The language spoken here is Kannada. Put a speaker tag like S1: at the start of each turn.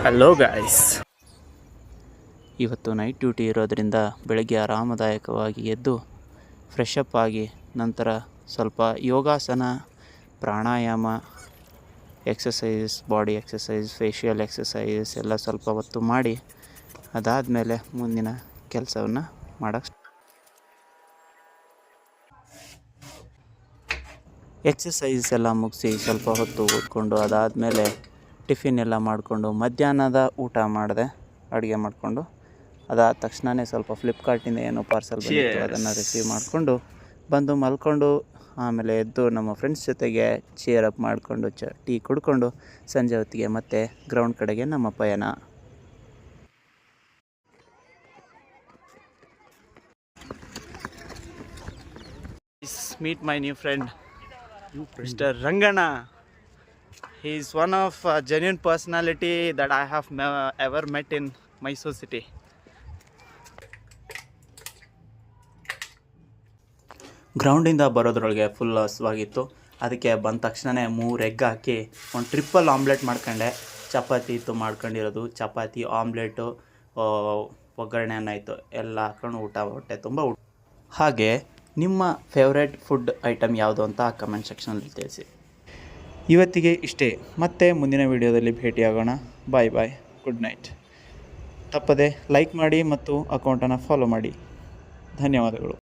S1: ಹಲೋ ಗಾಯ್ಸ್, ಇವತ್ತು ನೈಟ್ ಡ್ಯೂಟಿ ಇರೋದರಿಂದ ಬೆಳಗ್ಗೆ ಆರಾಮದಾಯಕವಾಗಿ ಎದ್ದು ಫ್ರೆಶ್ ಅಪ್ ಆಗಿ ನಂತರ ಸ್ವಲ್ಪ yogasana, pranayama, exercise, body exercise, facial exercise ಎಲ್ಲ ಸ್ವಲ್ಪ ಹೊತ್ತು ಮಾಡಿ ಅದಾದಮೇಲೆ ಮುಂದಿನ ಕೆಲಸವನ್ನು ಮಾಡೋಕ್ಕೆ ಎಕ್ಸಸೈಸ್ ಎಲ್ಲ ಮುಗಿಸಿ ಸ್ವಲ್ಪ ಹೊತ್ತು ಓದ್ಕೊಂಡು ಅದಾದಮೇಲೆ ಟಿಫಿನ್ ಎಲ್ಲ ಮಾಡಿಕೊಂಡು ಮಧ್ಯಾಹ್ನದ ಊಟ ಮಾಡಿದೆ, ಅಡುಗೆ ಮಾಡಿಕೊಂಡು ಅದಾದ ತಕ್ಷಣವೇ ಸ್ವಲ್ಪ ಫ್ಲಿಪ್ಕಾರ್ಟಿಂದ ಏನೋ ಪಾರ್ಸಲ್ ಬಂದಿತ್ತು ಅದನ್ನು ರಿಸೀವ್ ಮಾಡಿಕೊಂಡು ಬಂದು ಮಲ್ಕೊಂಡು ಆಮೇಲೆ ಎದ್ದು ನಮ್ಮ ಫ್ರೆಂಡ್ಸ್ ಜೊತೆಗೆ ಚೇರ್ ಅಪ್ ಮಾಡಿಕೊಂಡು ಟೀ ಕುಡ್ಕೊಂಡು ಸಂಜೆ ಹೊತ್ತಿಗೆ ಮತ್ತೆ ಗ್ರೌಂಡ್ ಕಡೆಗೆ ನಮ್ಮ ಪಯಣ. Meet my new friend, Mr. Rangana. He is one of genuine personality that I have ever met in Mysore city. ಗ್ರೌಂಡಿಂದ ಬರೋದ್ರೊಳಗೆ ಫುಲ್ ಹಸುವಾಗಿತ್ತು. ಅದಕ್ಕೆ ಬಂದ ತಕ್ಷಣವೇ 3 ಎಗ್ ಹಾಕಿ ಒಂದು ಟ್ರಿಪ್ಪಲ್ ಆಮ್ಲೆಟ್ ಮಾಡ್ಕೊಂಡೆ. ಚಪಾತಿ ಇತ್ತು ಮಾಡ್ಕೊಂಡಿರೋದು, ಚಪಾತಿ, ಆಮ್ಲೆಟು, ಒಗ್ಗರಣೆ ಅನ್ನ ಇತ್ತು, ಎಲ್ಲ ಹಾಕೊಂಡು ಹೊಟ್ಟೆ ತುಂಬ ಹಾಗೆ ನಿಮ್ಮ ಫೇವ್ರೆಟ್ ಫುಡ್ ಐಟಮ್ ಯಾವುದು ಅಂತ ಕಮೆಂಟ್ ಸೆಕ್ಷನಲ್ಲಿ ತಿಳಿಸಿ. ಇವತ್ತಿಗೆ ಇಷ್ಟೇ, ಮತ್ತೆ ಮುಂದಿನ ವಿಡಿಯೋದಲ್ಲಿ ಭೇಟಿಯಾಗೋಣ. ಬಾಯ್ ಬಾಯ್, ಗುಡ್ ನೈಟ್. ತಪ್ಪದೆ ಲೈಕ್ ಮಾಡಿ ಮತ್ತು ಅಕೌಂಟನ್ನು ಫಾಲೋ ಮಾಡಿ. ಧನ್ಯವಾದಗಳು.